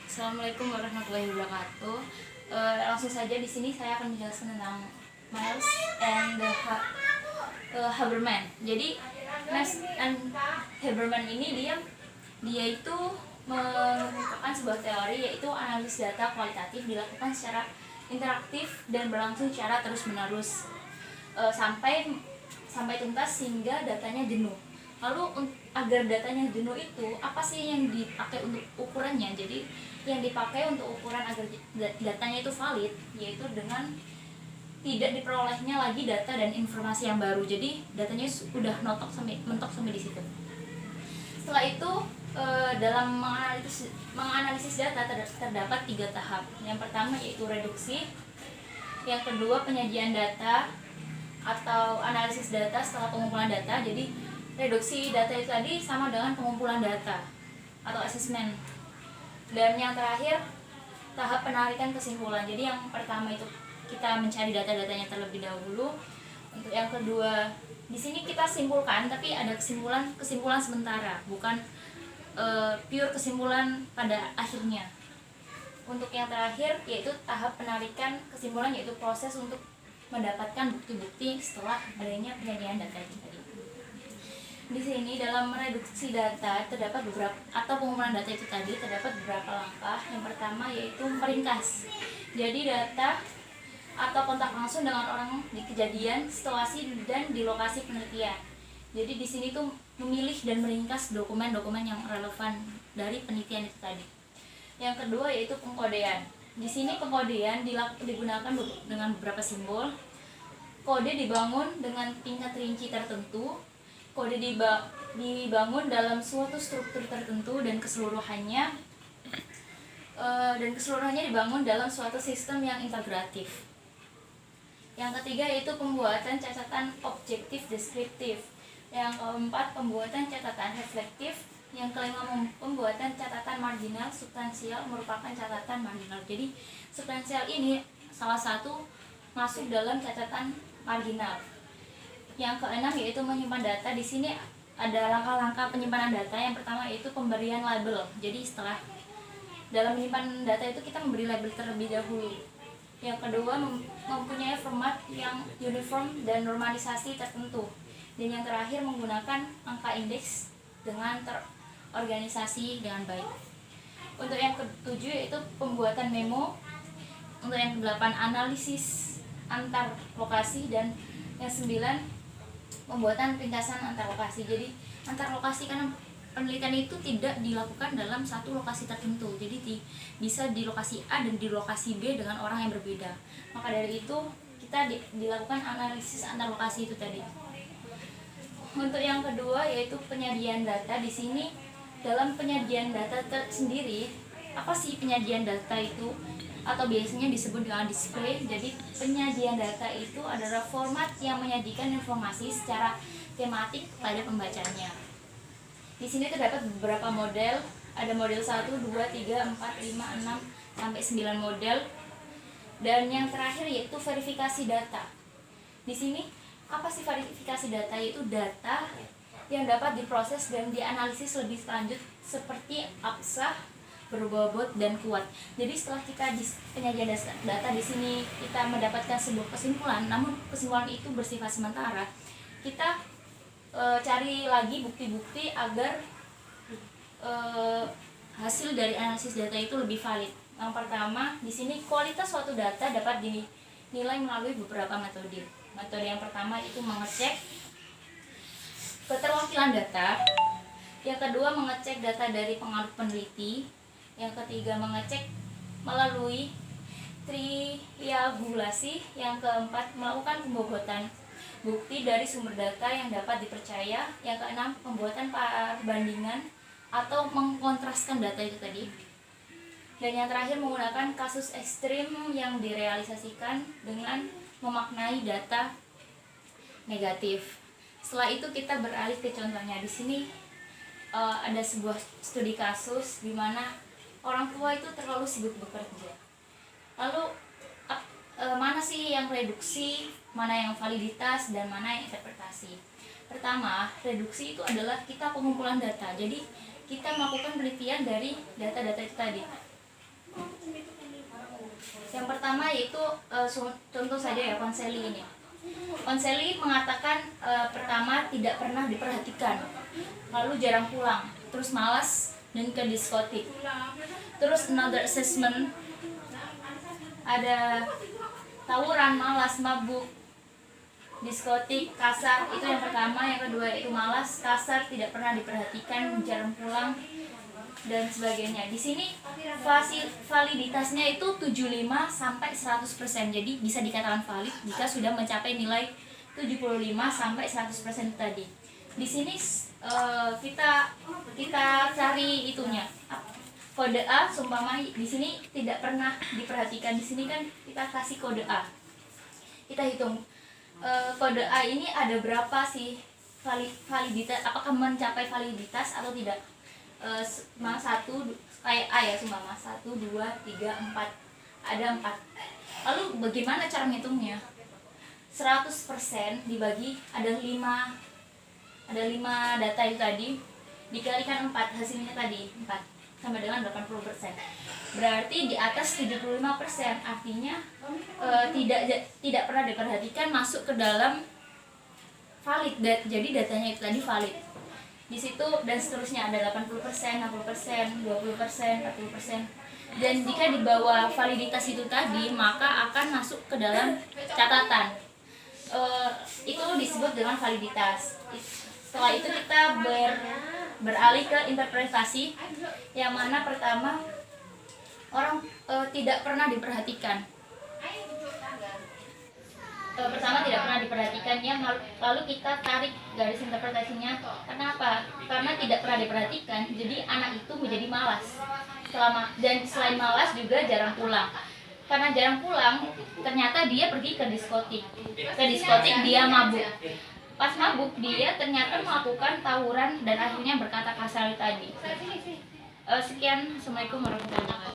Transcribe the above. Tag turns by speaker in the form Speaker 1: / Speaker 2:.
Speaker 1: Assalamualaikum warahmatullahi wabarakatuh. Langsung saja di sini saya akan menjelaskan tentang Miles and Haberman. Jadi Miles and Haberman ini dia itu mengungkapkan sebuah teori, yaitu analisis data kualitatif dilakukan secara interaktif dan berlangsung secara terus-menerus sampai tuntas hingga datanya jenuh. Lalu agar datanya jenuh itu apa sih yang dipakai untuk ukurannya? Jadi yang dipakai untuk ukuran agar datanya itu valid, yaitu dengan tidak diperolehnya lagi data dan informasi yang baru. Jadi datanya sudah mentok sampai di situ. Setelah itu dalam menganalisis data terdapat 3 tahap. Yang pertama yaitu reduksi, yang kedua penyajian data atau analisis data setelah pengumpulan data. Jadi reduksi data itu tadi sama dengan pengumpulan data atau assessment. Dan yang terakhir tahap penarikan kesimpulan. Jadi yang pertama itu kita mencari data-datanya terlebih dahulu. Untuk yang kedua di sini kita simpulkan, tapi ada kesimpulan sementara, bukan pure kesimpulan pada akhirnya. Untuk yang terakhir yaitu tahap penarikan kesimpulan, yaitu proses untuk mendapatkan bukti-bukti setelah adanya penyajian data itu tadi. Di sini dalam mereduksi data terdapat beberapa, atau pengumpulan data itu tadi terdapat beberapa langkah. Yang pertama yaitu meringkas. Jadi data atau kontak langsung dengan orang di kejadian, situasi dan di lokasi penelitian. Jadi di sini tuh memilih dan meringkas dokumen-dokumen yang relevan dari penelitian itu tadi. Yang kedua yaitu pengkodean. Di sini pengkodean digunakan dengan beberapa simbol. Kode dibangun dengan tingkat rinci tertentu. Kode dibangun dalam suatu struktur tertentu dan keseluruhannya dibangun dalam suatu sistem yang integratif. Yang ketiga yaitu pembuatan catatan objektif deskriptif. Yang keempat pembuatan catatan reflektif. Yang kelima pembuatan catatan marginal. Substansial merupakan catatan marginal. Jadi substansial ini salah satu masuk dalam catatan marginal. Yang keenam yaitu menyimpan data. Di sini ada langkah-langkah penyimpanan data. Yang pertama yaitu pemberian label. Jadi setelah dalam menyimpan data itu kita memberi label terlebih dahulu. Yang kedua mempunyai format yang uniform dan normalisasi tertentu. Dan yang terakhir menggunakan angka indeks dengan terorganisasi dengan baik. Untuk yang ketujuh yaitu pembuatan memo. Untuk yang kedelapan analisis antar lokasi. Dan yang 9 pembuatan ringkasan antar lokasi. Jadi antar lokasi karena penelitian itu tidak dilakukan dalam satu lokasi tertentu. Jadi bisa di lokasi A dan di lokasi B dengan orang yang berbeda. Maka dari itu kita dilakukan analisis antar lokasi itu tadi. Untuk yang kedua yaitu penyajian data. Di sini dalam penyajian data sendiri, apa sih penyajian data itu? Atau biasanya disebut dengan display. Jadi penyajian data itu adalah format yang menyajikan informasi secara tematik pada pembacanya. Di sini terdapat beberapa model. Ada model 1, 2, 3, 4, 5, 6 sampai 9 model. Dan yang terakhir yaitu verifikasi data. Di sini apa sih verifikasi data? Yaitu data yang dapat diproses dan dianalisis lebih lanjut seperti absah, berbobot dan kuat. Jadi setelah kita di penyajian data di sini kita mendapatkan sebuah kesimpulan, namun kesimpulan itu bersifat sementara. Kita cari lagi bukti-bukti agar hasil dari analisis data itu lebih valid. Yang pertama, di sini kualitas suatu data dapat dinilai melalui beberapa metode. Metode yang pertama itu mengecek keterwakilan data. Yang kedua mengecek data dari pengaruh peneliti. Yang ketiga mengecek melalui triangulasi. Yang keempat melakukan pembobotan bukti dari sumber data yang dapat dipercaya. Yang keenam pembuatan perbandingan atau mengkontraskan data itu tadi. Dan yang terakhir menggunakan kasus ekstrim yang direalisasikan dengan memaknai data negatif. Setelah itu kita beralih ke contohnya. Di sini ada sebuah studi kasus di mana orang tua itu terlalu sibuk bekerja. Lalu mana sih yang reduksi, mana yang validitas, dan mana yang interpretasi? Pertama, reduksi itu adalah kita pengumpulan data. Jadi kita melakukan penelitian dari data-data itu tadi. Yang pertama yaitu contoh saja ya, Konseli ini. Konseli mengatakan pertama tidak pernah diperhatikan, lalu jarang pulang, terus malas dan ke diskotik. Terus another assessment ada tawuran, malas, mabuk, diskotik, kasar. Itu yang pertama. Yang kedua itu malas, kasar, tidak pernah diperhatikan, jarang pulang, dan sebagainya. Di sini validitasnya itu 75 sampai 100%. Jadi bisa dikatakan valid jika sudah mencapai nilai 75 sampai 100% tadi. Di sini kita cari itunya. Kode A seumpama di sini tidak pernah diperhatikan. Di sini kan kita kasih kode A. Kita hitung kode A ini ada berapa sih validitas, apakah mencapai validitas atau tidak. Satu kayak A ya, seumpama 1, 2, 3, 4, ada 4. Lalu bagaimana cara menghitungnya? 100% dibagi ada 5 data itu tadi, dikalikan 4, hasilnya tadi 4 sama dengan 80%. Berarti di atas 75%, artinya tidak pernah diperhatikan, masuk ke dalam valid. Jadi datanya itu tadi valid. Di situ dan seterusnya ada 80%, 60%, 20%, 40%. Dan jika di bawah validitas itu tadi, maka akan masuk ke dalam catatan. Itu disebut dengan validitas. Setelah itu kita beralih ke interpretasi, yang mana pertama orang tidak pernah diperhatikan. Pertama tidak pernah diperhatikannya, lalu kita tarik garis interpretasinya. Kenapa? Karena tidak pernah diperhatikan, jadi anak itu menjadi malas. Dan selain malas juga jarang pulang. Karena jarang pulang, ternyata dia pergi ke diskotik. Ke diskotik dia mabuk. Pas mabuk dia ternyata melakukan tawuran dan akhirnya berkata kasar tadi. Sekian, assalamualaikum warahmatullahi wabarakatuh.